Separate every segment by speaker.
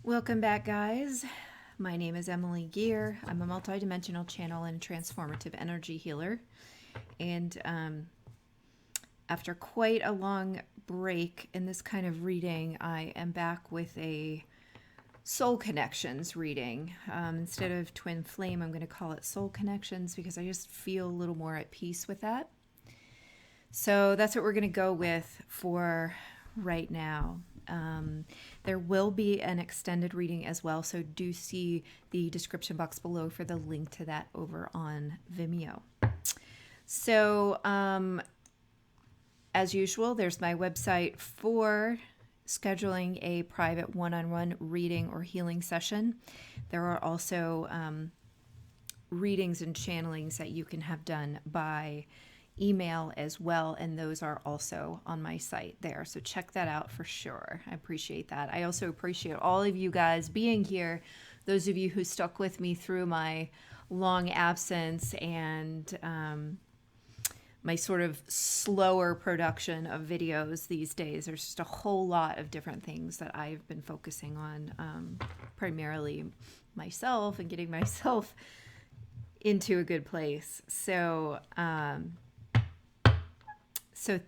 Speaker 1: Welcome back, guys. My name is Emily Gear. I'm a multidimensional channel and transformative energy healer. And after quite a long break in this kind of reading, I am back with a Soul Connections reading. Instead of Twin Flame, I'm going to call it Soul Connections because I just feel a little more at peace with that. So that's what we're going to go with for right now. There will be an extended reading as well, so do see the description box below for the link to that over on Vimeo. So, as usual, there's my website for scheduling a private one-on-one reading or healing session. There are also readings and channelings that you can have done by email as well, and those are also on my site there, so check that out for sure. I appreciate that. I also appreciate all of you guys being here, those of you who stuck with me through my long absence and my sort of slower production of videos these days. There's just a whole lot of different things that I've been focusing on, primarily myself and getting myself into a good place. So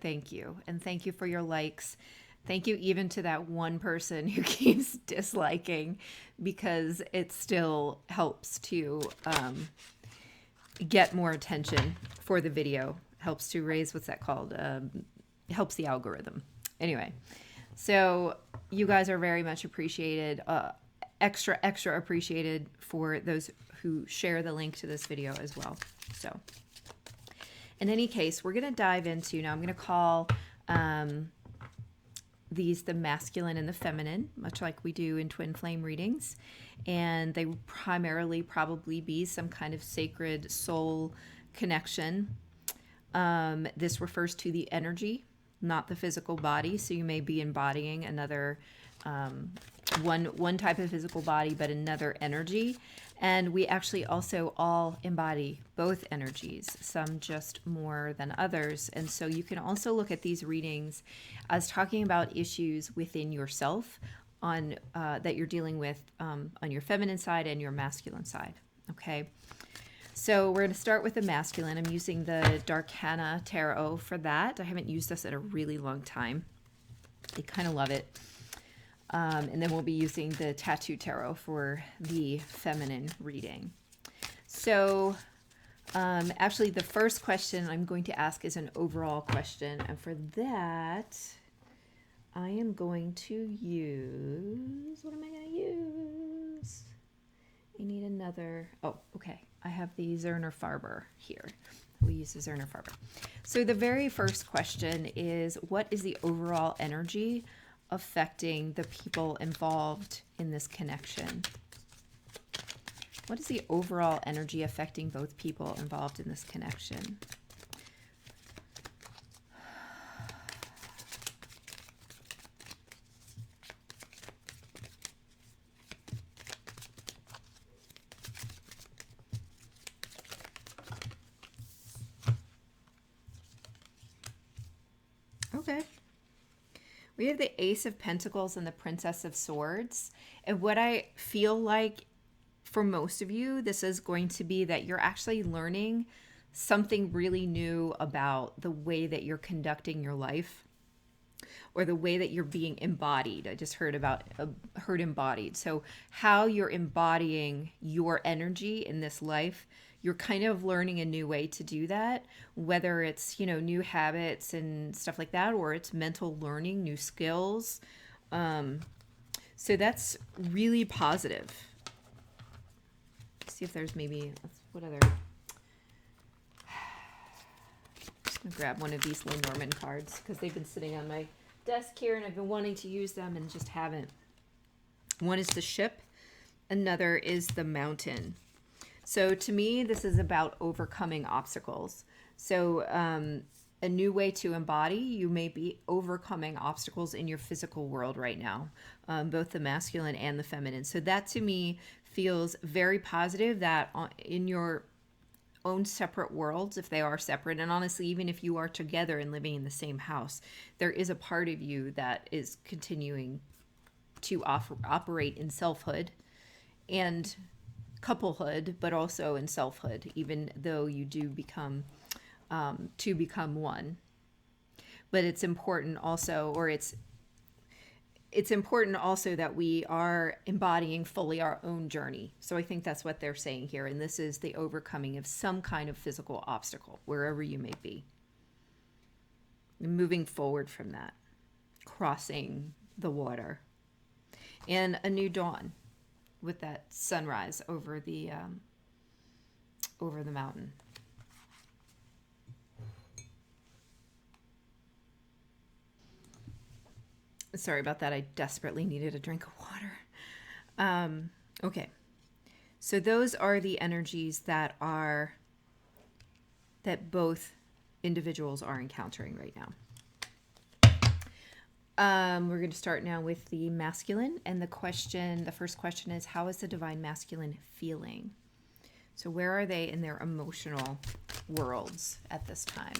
Speaker 1: thank you. And thank you for your likes. Thank you even to that one person who keeps disliking, because it still helps to get more attention for the video. Helps to raise, what's that called? Helps the algorithm. Anyway, so you guys are very much appreciated. Extra appreciated for those who share the link to this video as well. So in any case, we're going to dive into, now I'm going to call these the masculine and the feminine, much like we do in twin flame readings. And they will primarily probably be some kind of sacred soul connection. This refers to the energy, not the physical body. So you may be embodying another one type of physical body, but another energy. And we actually also all embody both energies, some just more than others. And so you can also look at these readings as talking about issues within yourself on that you're dealing with on your feminine side and your masculine side. Okay. So we're going to start with the masculine. I'm using the Darkana Tarot for that. I haven't used this in a really long time. I kind of love it. And then we'll be using the Tattoo Tarot for the feminine reading. So actually the first question I'm going to ask is an overall question. And for that, I am going to use, what am I going to use? I need another, oh, okay. I have the Zerner Farber here. We use the Zerner Farber. So the very first question is, what is the overall energy affecting the people involved in this connection? What is the overall energy affecting both people involved in this connection? Okay. We have the Ace of Pentacles and the Princess of Swords. And what I feel like for most of you, this is going to be that you're actually learning something really new about the way that you're conducting your life, or the way that you're being embodied. I just heard embodied. So how you're embodying your energy in this life, you're kind of learning a new way to do that, whether it's, new habits and stuff like that, or it's mental learning, new skills. So that's really positive. Let's see if there's maybe, what other, I'm gonna grab one of these Lenormand cards because they've been sitting on my desk here and I've been wanting to use them and just haven't. One is the Ship, another is the Mountain. So to me, this is about overcoming obstacles. So a new way to embody, you may be overcoming obstacles in your physical world right now, both the masculine and the feminine. So that to me feels very positive, that in your own separate worlds, if they are separate, and honestly, even if you are together and living in the same house, there is a part of you that is continuing to operate in selfhood and couplehood, but also in selfhood, even though you do become one. But it's important also, or it's important also that we are embodying fully our own journey. So I think that's what they're saying here. And this is the overcoming of some kind of physical obstacle, wherever you may be. And moving forward from that, crossing the water, and a new dawn with that sunrise over the mountain. Sorry about that. I desperately needed a drink of water. Okay. So those are the energies that both individuals are encountering right now. We're going to start now with the masculine, and the first question is, how is the divine masculine feeling? So where are they in their emotional worlds at this time?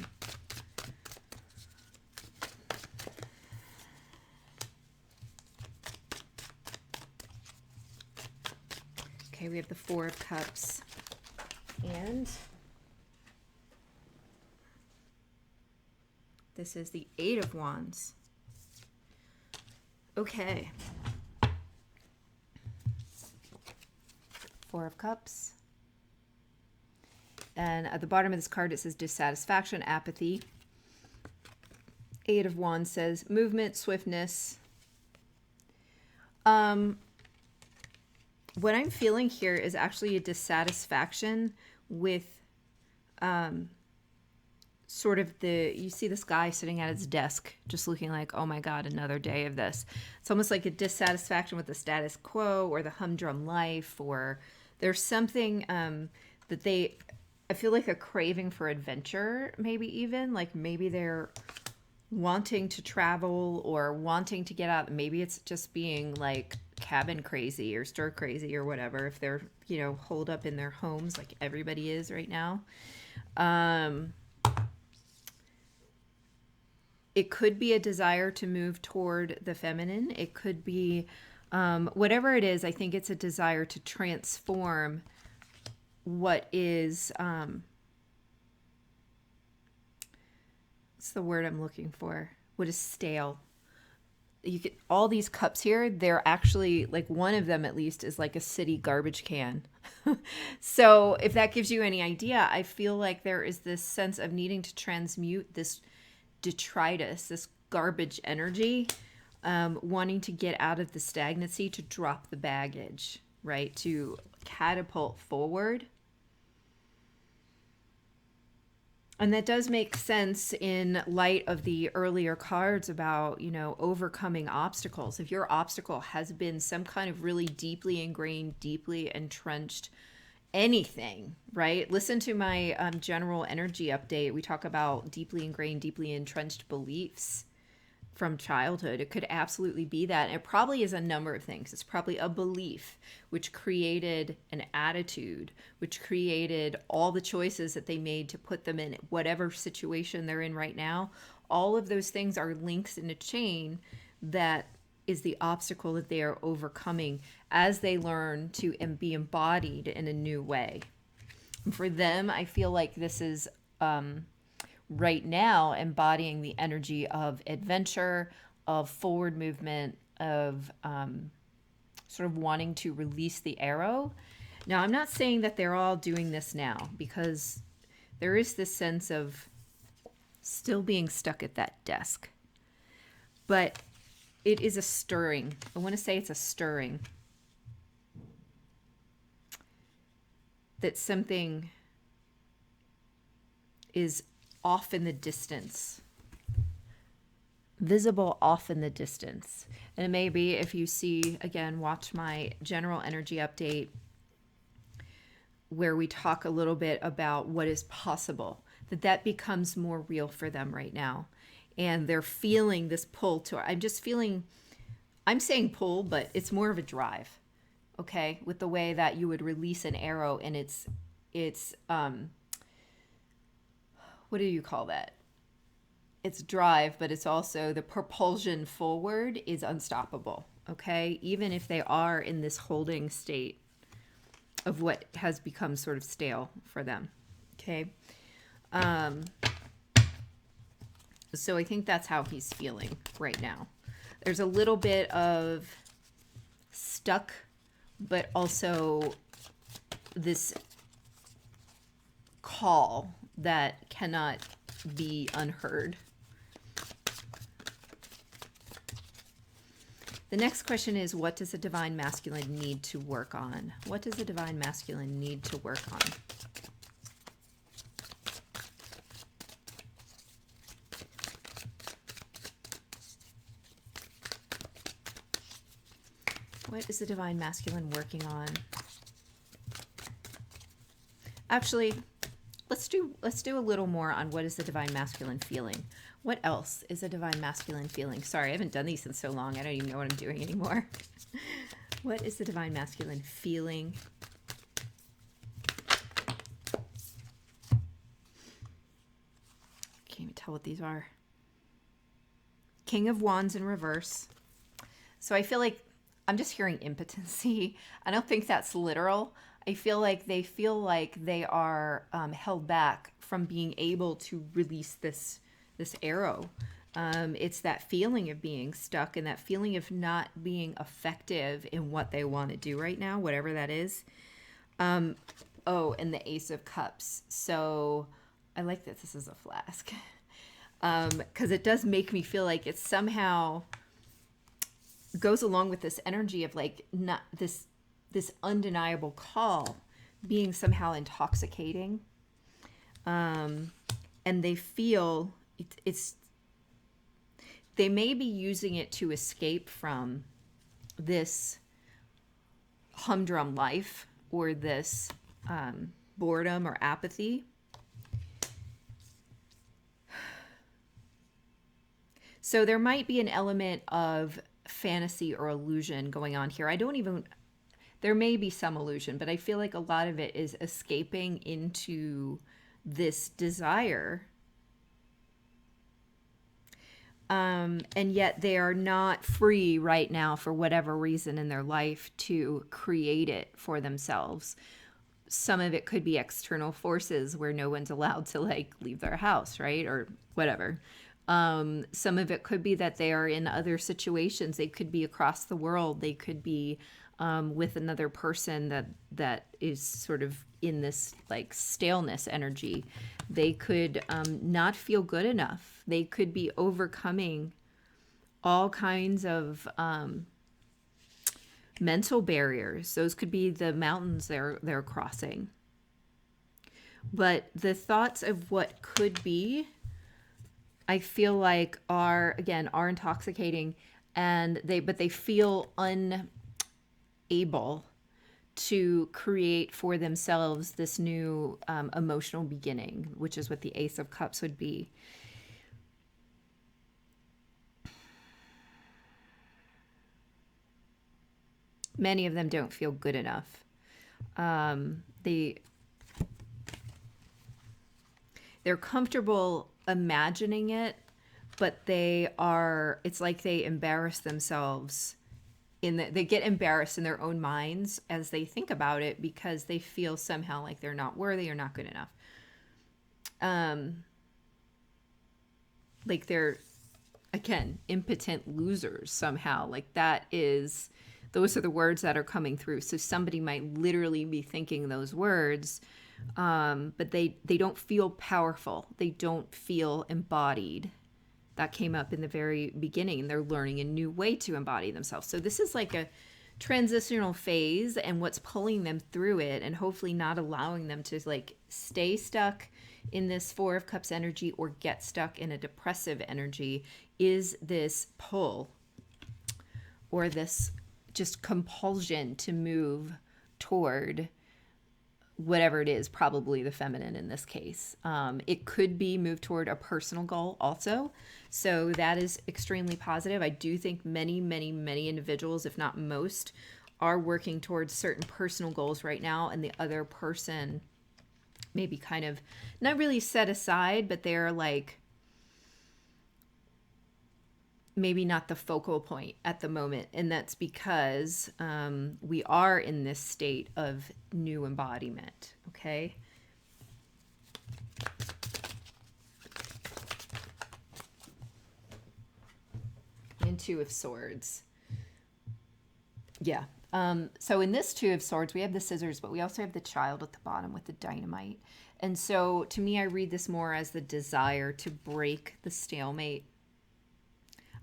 Speaker 1: Okay, we have the Four of Cups and this is the Eight of Wands. Okay. Four of Cups. And at the bottom of this card, it says dissatisfaction, apathy. Eight of Wands says movement, swiftness. What I'm feeling here is actually a dissatisfaction with sort of you see this guy sitting at his desk just looking like, oh my God, another day of this. It's almost like a dissatisfaction with the status quo or the humdrum life, or there's something that I feel like a craving for adventure, maybe even, like maybe they're wanting to travel or wanting to get out. Maybe it's just being like cabin crazy or stir crazy or whatever, if they're, holed up in their homes like everybody is right now. It could be a desire to move toward the feminine. It could be whatever it is. I think it's a desire to transform what is what's the word I'm looking for? What is stale? You get all these cups here. They're actually like, one of them at least is like a city garbage can. So if that gives you any idea, I feel like there is this sense of needing to transmute this detritus, this garbage energy, wanting to get out of the stagnancy, to drop the baggage, right? To catapult forward. And that does make sense in light of the earlier cards about, overcoming obstacles. If your obstacle has been some kind of really deeply ingrained, deeply entrenched anything, right? Listen to my general energy update. We talk about deeply ingrained, deeply entrenched beliefs from childhood. It could absolutely be that. And it probably is a number of things. It's probably a belief which created an attitude, which created all the choices that they made to put them in whatever situation they're in right now. All of those things are links in a chain that is the obstacle that they are overcoming as they learn to be embodied in a new way. And for them, I feel like this is right now embodying the energy of adventure, of forward movement, of sort of wanting to release the arrow. Now, I'm not saying that they're all doing this now, because there is this sense of still being stuck at that desk. But it is a stirring. I want to say it's a stirring. That something is off in the distance, visible off in the distance. And it may be, if you see, again, watch my general energy update where we talk a little bit about what is possible, that becomes more real for them right now. And they're feeling this pull I'm saying pull, but it's more of a drive, okay? With the way that you would release an arrow, and it's what do you call that? It's drive, but it's also the propulsion forward is unstoppable, okay? Even if they are in this holding state of what has become sort of stale for them, okay? So I think that's how he's feeling right now. There's a little bit of stuck, but also this call that cannot be unheard. The next question is, what does the divine masculine need to work on? What does the divine masculine need to work on? What is the divine masculine working on? Actually, let's do a little more on what is the divine masculine feeling. What else is a divine masculine feeling? Sorry, I haven't done these in so long. I don't even know what I'm doing anymore. What is the divine masculine feeling? Can't even tell what these are. King of Wands in reverse. So I feel like I'm just hearing impotency. I don't think that's literal. I feel like they are held back from being able to release this arrow. It's that feeling of being stuck and that feeling of not being effective in what they want to do right now, whatever that is. And the Ace of Cups. So I like that this is a flask, because it does make me feel like it's somehow goes along with this energy of like not this undeniable call being somehow intoxicating, and they feel they may be using it to escape from this humdrum life or this boredom or apathy. So there might be an element of fantasy or illusion going on here. There may be some illusion, but I feel like a lot of it is escaping into this desire. And yet they are not free right now for whatever reason in their life to create it for themselves. Some of it could be external forces where no one's allowed to like leave their house, right? Or whatever. Some of it could be that they are in other situations. They could be across the world. They could be with another person that is sort of in this like staleness energy. They could not feel good enough. They could be overcoming all kinds of mental barriers. Those could be the mountains they're crossing. But the thoughts of what could be, I feel like are intoxicating, and they feel unable to create for themselves this new emotional beginning, which is what the Ace of Cups would be. Many of them don't feel good enough. They're comfortable imagining it, but it's like they embarrass themselves they get embarrassed in their own minds as they think about it, because they feel somehow like they're not worthy or not good enough. Like they're, again, impotent losers somehow. Like those are the words that are coming through. So somebody might literally be thinking those words, but they don't feel powerful. They don't feel embodied. That came up in the very beginning. They're learning a new way to embody themselves. So this is like a transitional phase, and what's pulling them through it and hopefully not allowing them to like stay stuck in this Four of Cups energy or get stuck in a depressive energy is this pull or this just compulsion to move toward whatever it is, probably the feminine in this case. It could be moved toward a personal goal also. So that is extremely positive. I do think many, many, many individuals, if not most, are working towards certain personal goals right now, and the other person maybe kind of not really set aside, but they're like maybe not the focal point at the moment. And that's because we are in this state of new embodiment. Okay. And Two of Swords. Yeah. So in this Two of Swords, we have the scissors, but we also have the child at the bottom with the dynamite. And so to me, I read this more as the desire to break the stalemate.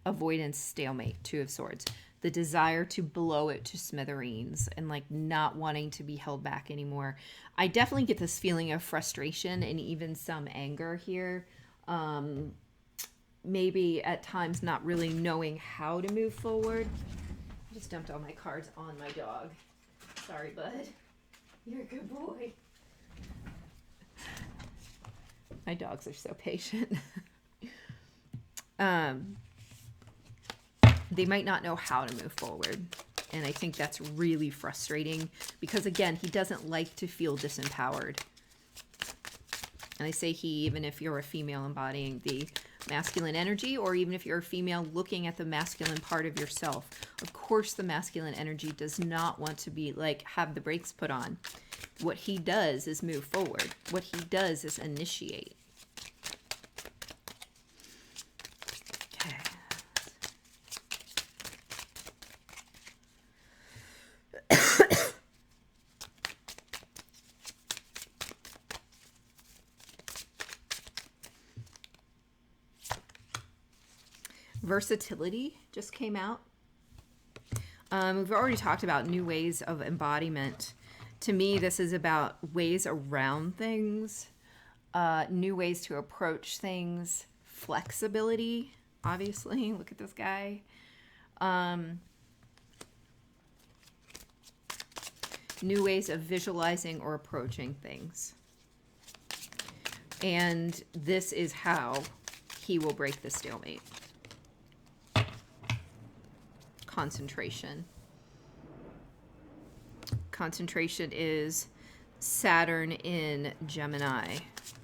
Speaker 1: Avoidance, stalemate, Two of Swords. The desire to blow it to smithereens and like not wanting to be held back anymore. I definitely get this feeling of frustration and even some anger here. Maybe at times not really knowing how to move forward. I just dumped all my cards on my dog. Sorry, bud. You're a good boy. My dogs are so patient. They might not know how to move forward. And I think that's really frustrating because, again, he doesn't like to feel disempowered. And I say he, even if you're a female embodying the masculine energy, or even if you're a female looking at the masculine part of yourself. Of course, the masculine energy does not want to be like, have the brakes put on. What he does is move forward. What he does is initiate. Okay. Versatility just came out. We've already talked about new ways of embodiment. To me, this is about ways around things, new ways to approach things, flexibility, obviously. Look at this guy. New ways of visualizing or approaching things. And this is how he will break the stalemate. Concentration. Concentration is Saturn in Gemini.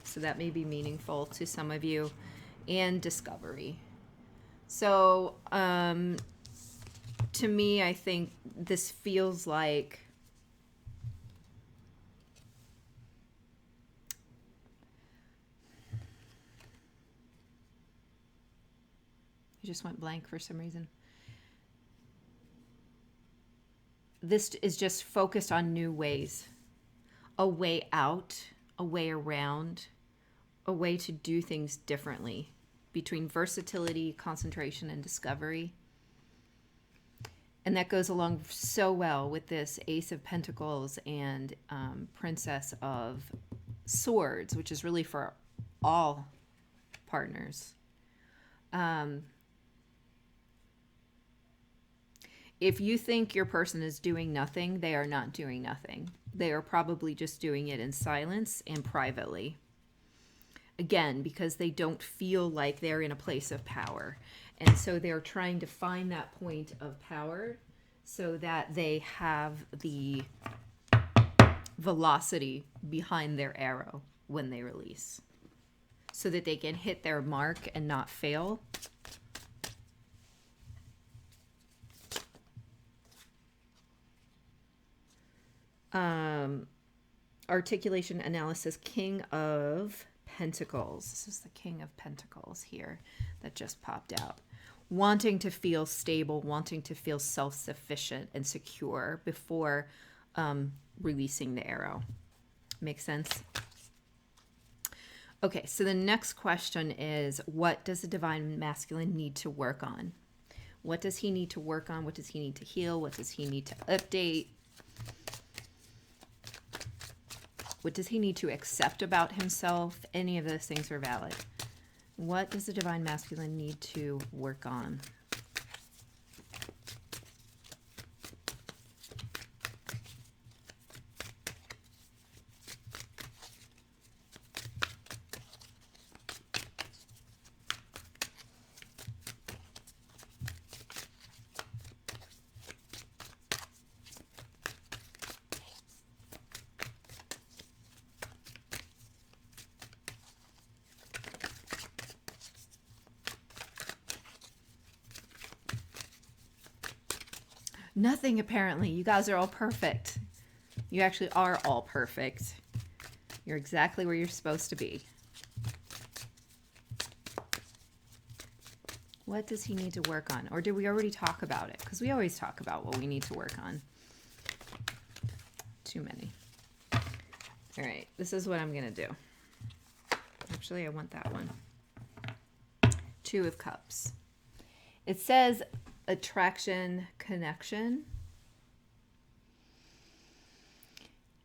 Speaker 1: So that may be meaningful to some of you. And discovery. So to me, I think this feels like I just went blank for some reason. This is just focused on new ways, a way out, a way around, a way to do things differently between versatility, concentration, and discovery. And that goes along so well with this Ace of Pentacles and Princess of Swords, which is really for all partners. If you think your person is doing nothing, they are not doing nothing. They are probably just doing it in silence and privately. Again, because they don't feel like they're in a place of power. And so they're trying to find that point of power so that they have the velocity behind their arrow when they release. So that they can hit their mark and not fail. Articulation, analysis, King of Pentacles. This is the King of Pentacles here that just popped out. Wanting to feel stable, wanting to feel self-sufficient and secure before releasing the arrow. Make sense? Okay, so the next question is, what does the Divine Masculine need to work on? What does he need to work on? What does he need to heal? What does he need to update? What does he need to accept about himself? Any of those things are valid. What does the Divine Masculine need to work on? Nothing, apparently. You guys are all perfect. You actually are all perfect. You're exactly where you're supposed to be. What does he need to work on? Or did we already talk about it? Because we always talk about what we need to work on. Too many. All right, this is what I'm going to do. Actually, I want that one. 2 of Cups. It says attraction, connection.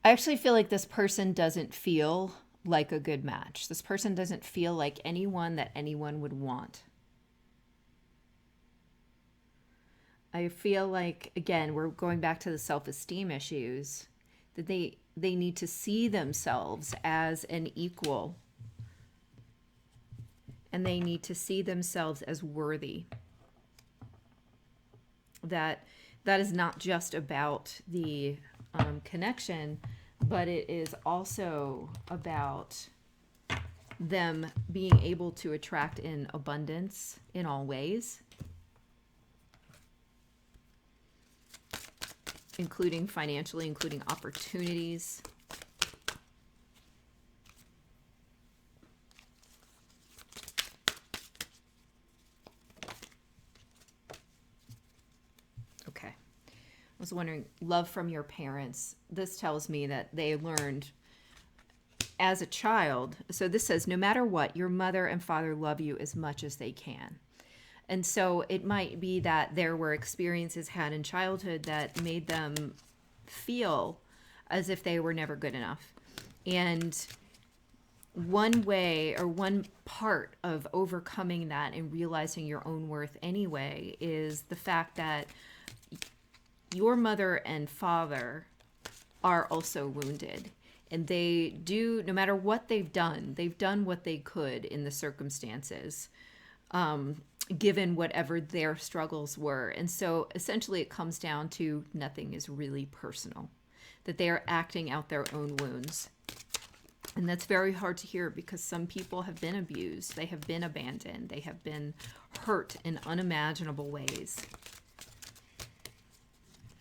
Speaker 1: I actually feel like this person doesn't feel like a good match. This person doesn't feel like anyone that anyone would want. I feel like, again, we're going back to the self-esteem issues, that they need to see themselves as an equal, and they need to see themselves as worthy. That is not just about the connection, but it is also about them being able to attract in abundance in all ways, including financially, including opportunities. Okay. I was wondering, love from your parents. This tells me that they learned as a child. So this says, no matter what, your mother and father love you as much as they can. And so it might be that there were experiences had in childhood that made them feel as if they were never good enough. And one way or one part of overcoming that and realizing your own worth anyway is the fact that your mother and father are also wounded. And they do, no matter what they've done what they could in the circumstances, given whatever their struggles were. And so essentially it comes down to nothing is really personal, that they are acting out their own wounds. And that's very hard to hear because some people have been abused, they have been abandoned, they have been hurt in unimaginable ways.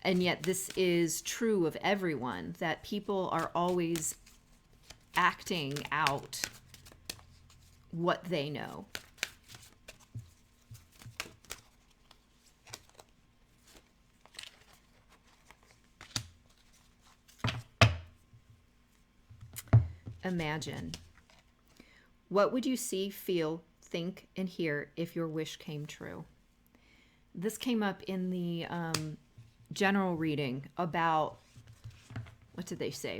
Speaker 1: And yet this is true of everyone, that people are always acting out what they know. Imagine. What would you see, feel, think, and hear if your wish came true? This came up in the general reading about, what did they say?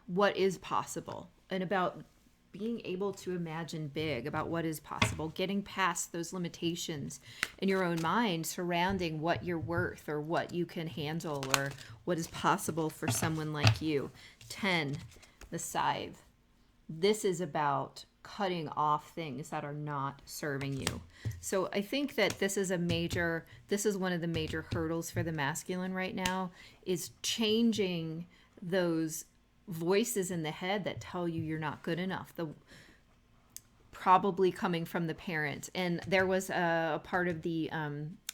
Speaker 1: What is possible? And about being able to imagine big, about what is possible, getting past those limitations in your own mind surrounding what you're worth or what you can handle or what is possible for someone like you. 10, the scythe. This is about cutting off things that are not serving you. So I think that this is one of the major hurdles for the masculine right now, is changing those voices in the head that tell you you're not good enough. Probably coming from the parents. And there was a part of the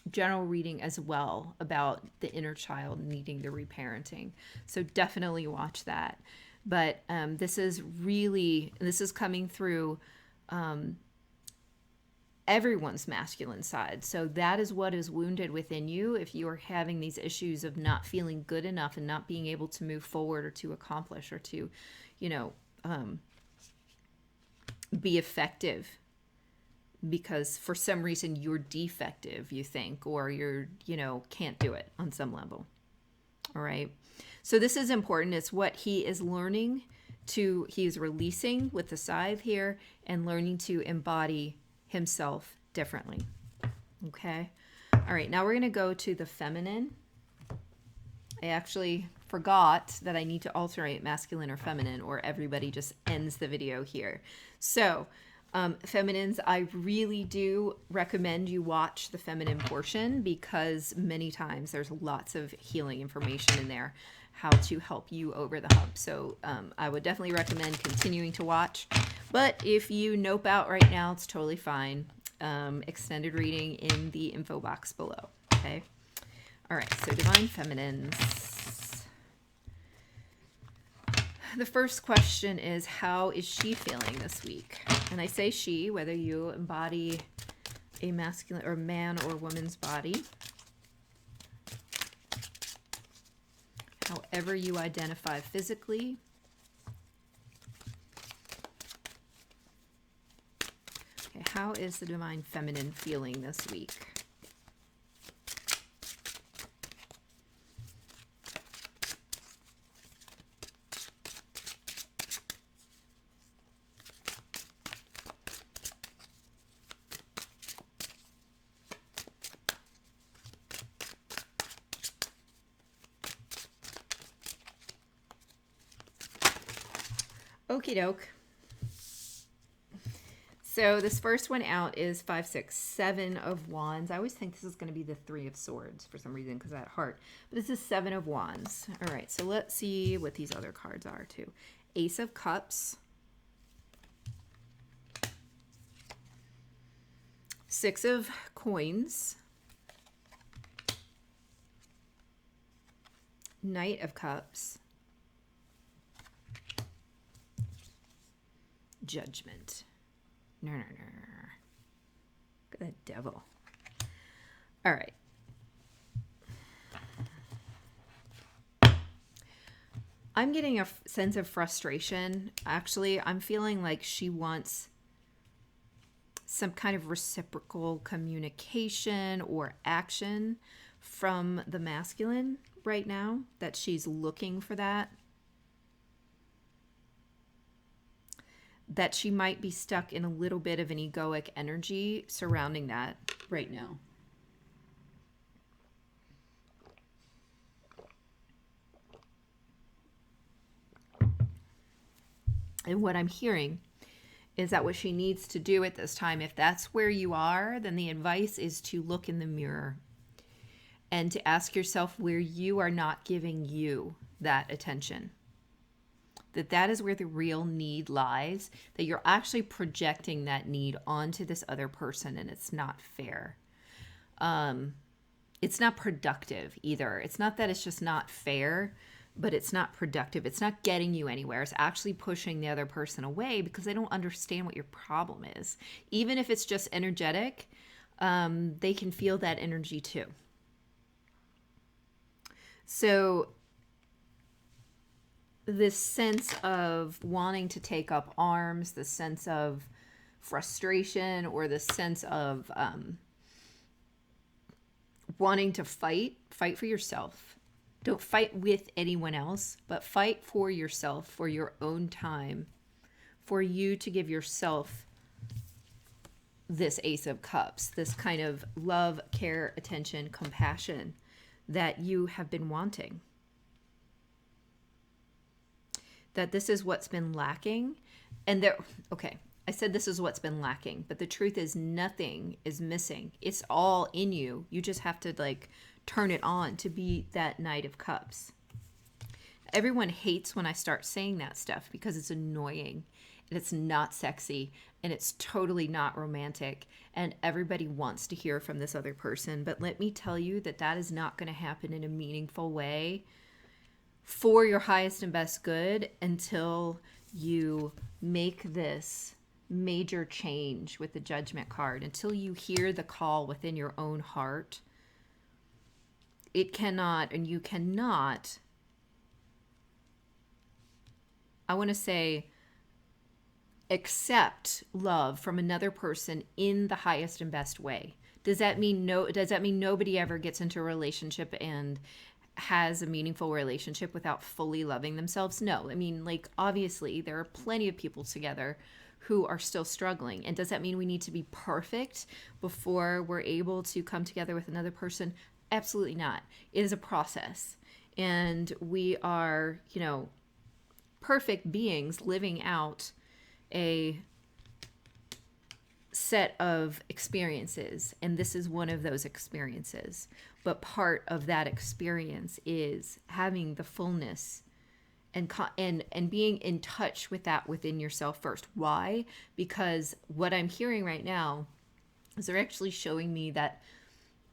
Speaker 1: general reading as well about the inner child needing the reparenting. So definitely watch that. But this is coming through everyone's masculine side. So that is what is wounded within you. If you are having these issues of not feeling good enough and not being able to move forward or to accomplish or to, be effective because for some reason you're defective, you think, or you're, can't do it on some level. All right. So this is important. It's what he is learning he is releasing with the scythe here and learning to embody himself differently. Okay. All right. Now we're going to go to the feminine. I actually forgot that I need to alternate masculine or feminine, or everybody just ends the video here. So feminines, I really do recommend you watch the feminine portion because many times there's lots of healing information in there, how to help you over the hump. So I would definitely recommend continuing to watch. But if you nope out right now, it's totally fine. Extended reading in the info box below. Okay. All right, so divine feminines. The first question is, how is she feeling this week? And I say she, whether you embody a masculine or man or woman's body, however you identify physically. Okay, how is the divine feminine feeling this week? Okie doke. So this first one out is 5, 6, 7 of Wands. I always think this is going to be the 3 of Swords for some reason because of that heart. But this is 7 of Wands. All right, so let's see what these other cards are too. Ace of Cups. 6 of Coins. Knight of Cups. Judgment. No. Look at that devil. All right. I'm getting a sense of frustration. Actually, I'm feeling like she wants some kind of reciprocal communication or action from the masculine right now, that she's looking for that. That she might be stuck in a little bit of an egoic energy surrounding that right now. And what I'm hearing is that what she needs to do at this time, if that's where you are, then the advice is to look in the mirror and to ask yourself where you are not giving you that attention. That is where the real need lies, that you're actually projecting that need onto this other person, and it's not fair. It's not productive either. It's not that it's just not fair, but it's not productive. It's not getting you anywhere. It's actually pushing the other person away because they don't understand what your problem is. Even if it's just energetic, they can feel that energy too. So this sense of wanting to take up arms, the sense of frustration, or the sense of wanting to fight for yourself. Don't fight with anyone else, but fight for yourself, for your own time, for you to give yourself this Ace of Cups, this kind of love, care, attention, compassion that you have been wanting. That this is what's been lacking. And I said this is what's been lacking, but the truth is nothing is missing. It's all in you. You just have to turn it on to be that Knight of Cups. Everyone hates when I start saying that stuff because it's annoying and it's not sexy and it's totally not romantic, and everybody wants to hear from this other person. But let me tell you that is not going to happen in a meaningful way for your highest and best good until you make this major change with the Judgment card, until you hear the call within your own heart. It cannot, and you cannot, I want to say, accept love from another person in the highest and best way. Does that mean nobody ever gets into a relationship and has a meaningful relationship without fully loving themselves? No. I mean, obviously there are plenty of people together who are still struggling. And does that mean we need to be perfect before we're able to come together with another person? Absolutely not. It is a process. And we are, perfect beings living out a set of experiences, and this is one of those experiences. But part of that experience is having the fullness and being in touch with that within yourself first. Why? Because what I'm hearing right now is they're actually showing me that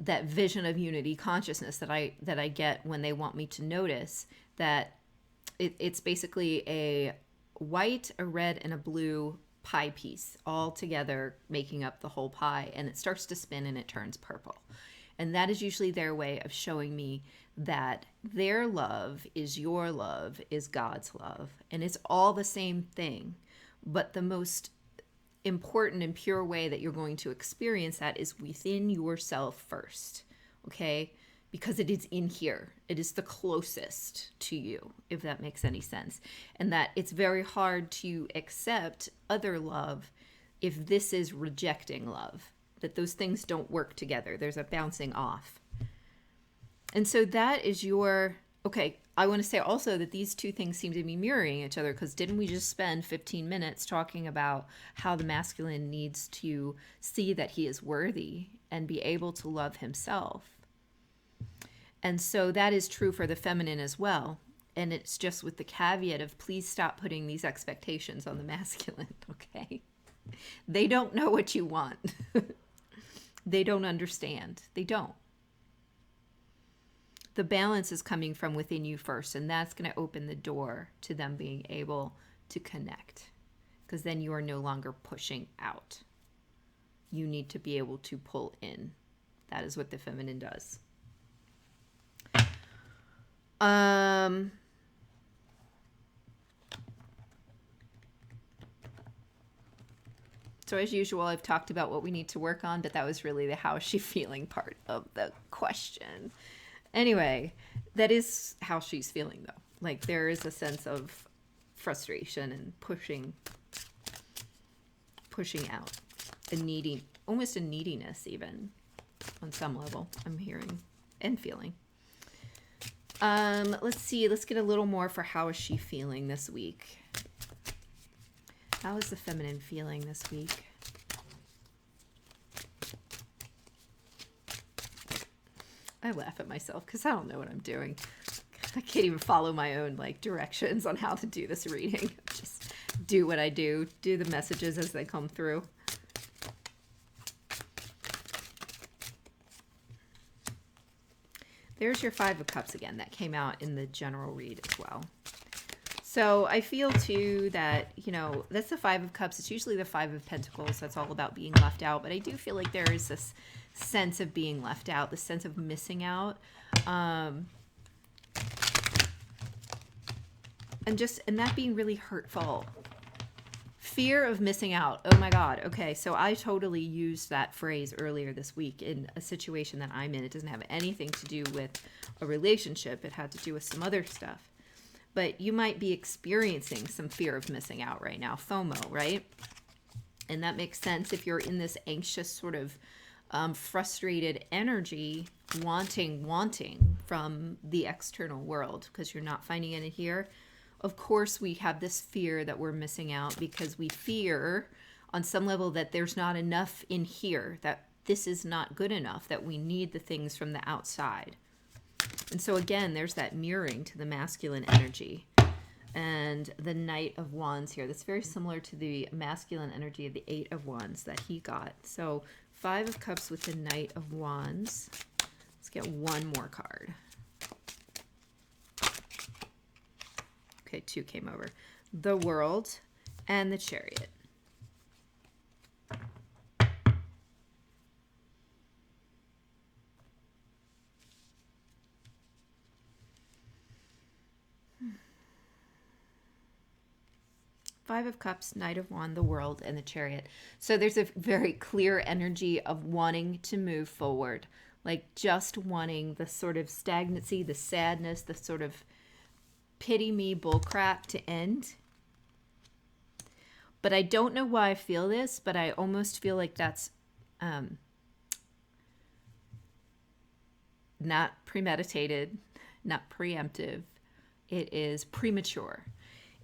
Speaker 1: that vision of unity consciousness that I get when they want me to notice that it's basically a white, a red, and a blue pie piece all together making up the whole pie, and it starts to spin and it turns purple. And that is usually their way of showing me that their love is your love, is God's love, and it's all the same thing. But the most important and pure way that you're going to experience that is within yourself first, okay? Because it is in here. It is the closest to you, if that makes any sense. And that it's very hard to accept other love if this is rejecting love, that those things don't work together. There's a bouncing off. And so that is your, okay, I want to say also that these two things seem to be mirroring each other, because didn't we just spend 15 minutes talking about how the masculine needs to see that he is worthy and be able to love himself? And so that is true for the feminine as well. And it's just with the caveat of please stop putting these expectations on the masculine, okay? They don't know what you want. They don't understand. They don't. The balance is coming from within you first, and that's going to open the door to them being able to connect, because then you are no longer pushing out. You need to be able to pull in. That is what the feminine does. So as usual, I've talked about what we need to work on, but that was really the how is she feeling part of the question. Anyway, that is how she's feeling, though. Like, there is a sense of frustration and pushing out, almost a neediness even, on some level, I'm hearing and feeling. Let's see. Let's get a little more for how is she feeling this week. How is the feminine feeling this week? I laugh at myself because I don't know what I'm doing. I can't even follow my own directions on how to do this reading. Just do what I do the messages as they come through. There's your Five of Cups again. That came out in the general read as well. So I feel too that, that's the Five of Cups. It's usually the Five of Pentacles. That's all about being left out. But I do feel like there is this sense of being left out, the sense of missing out. And that being really hurtful. Fear of missing out. Oh my God. Okay. So I totally used that phrase earlier this week in a situation that I'm in. It doesn't have anything to do with a relationship. It had to do with some other stuff. But you might be experiencing some fear of missing out right now. FOMO, right? And that makes sense if you're in this anxious sort of frustrated energy, wanting from the external world because you're not finding it in here. Of course, we have this fear that we're missing out because we fear on some level that there's not enough in here, that this is not good enough, that we need the things from the outside. And so again, there's that mirroring to the masculine energy and the Knight of Wands here. That's very similar to the masculine energy of the Eight of Wands that he got. So Five of Cups with the Knight of Wands. Let's get one more card. Okay, two came over. The World and the Chariot. Five of Cups, Knight of Wands, the World, and the Chariot. So there's a very clear energy of wanting to move forward, like just wanting the sort of stagnancy, the sadness, the sort of pity me bullcrap to end. But I don't know why I feel this, but I almost feel like that's not premeditated, not preemptive. It is premature.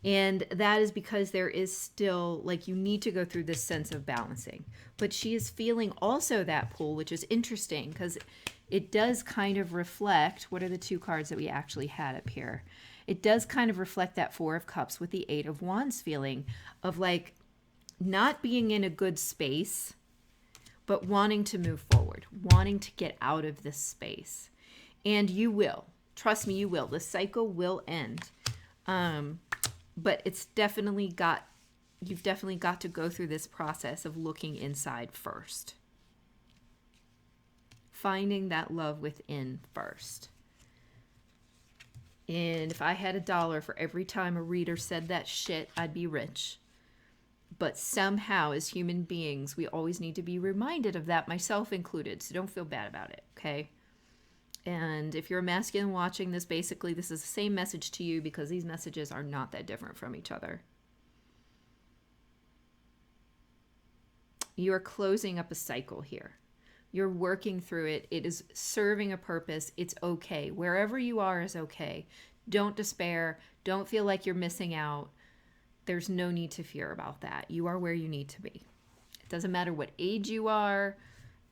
Speaker 1: And that is because there is still, you need to go through this sense of balancing. But she is feeling also that pull, which is interesting because it does kind of reflect, what are the two cards that we actually had up here? It does kind of reflect that Four of Cups with the Eight of Wands feeling of not being in a good space, but wanting to move forward, wanting to get out of this space. And you will. Trust me, you will. The cycle will end. But it's definitely you've definitely got to go through this process of looking inside first. Finding that love within first. And if I had $1 for every time a reader said that shit, I'd be rich. But somehow, as human beings, we always need to be reminded of that, myself included. So don't feel bad about it, okay? And if you're a masculine watching this, basically, this is the same message to you because these messages are not that different from each other. You are closing up a cycle here. You're working through it. It is serving a purpose. It's okay. Wherever you are is okay. Don't despair. Don't feel like you're missing out. There's no need to fear about that. You are where you need to be. It doesn't matter what age you are,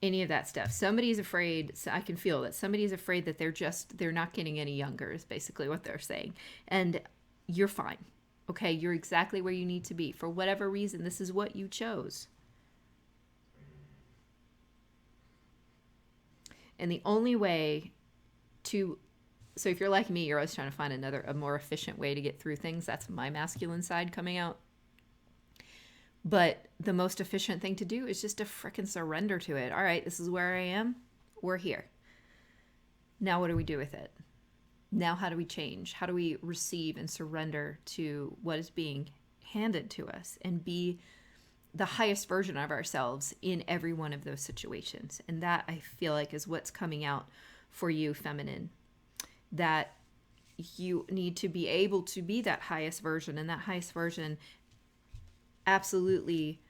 Speaker 1: any of that stuff. Somebody's afraid, so I can feel that somebody's afraid that they're not getting any younger is basically what they're saying. And you're fine. Okay, you're exactly where you need to be. For whatever reason, this is what you chose. And the only way so if you're like me, you're always trying to find a more efficient way to get through things. That's my masculine side coming out. But the most efficient thing to do is just to frickin' surrender to it. All right, this is where I am. We're here. Now what do we do with it? Now how do we change? How do we receive and surrender to what is being handed to us and be the highest version of ourselves in every one of those situations? And that, I feel like, is what's coming out for you, feminine. That you need to be able to be that highest version, and that highest version absolutely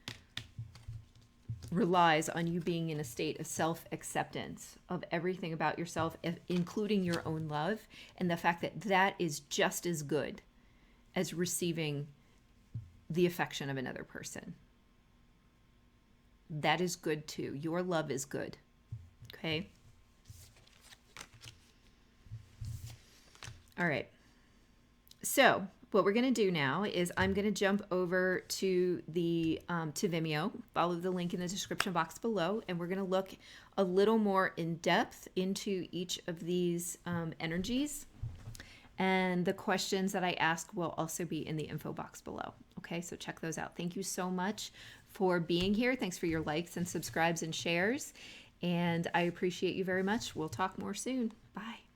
Speaker 1: relies on you being in a state of self-acceptance of everything about yourself, including your own love, and the fact that that is just as good as receiving the affection of another person. That is good too. Your love is good. Okay? All right. So what we're going to do now is I'm going to jump over to to Vimeo, follow the link in the description box below, and we're going to look a little more in depth into each of these energies. And the questions that I ask will also be in the info box below. Okay, so check those out. Thank you so much for being here. Thanks for your likes and subscribes and shares. And I appreciate you very much. We'll talk more soon. Bye.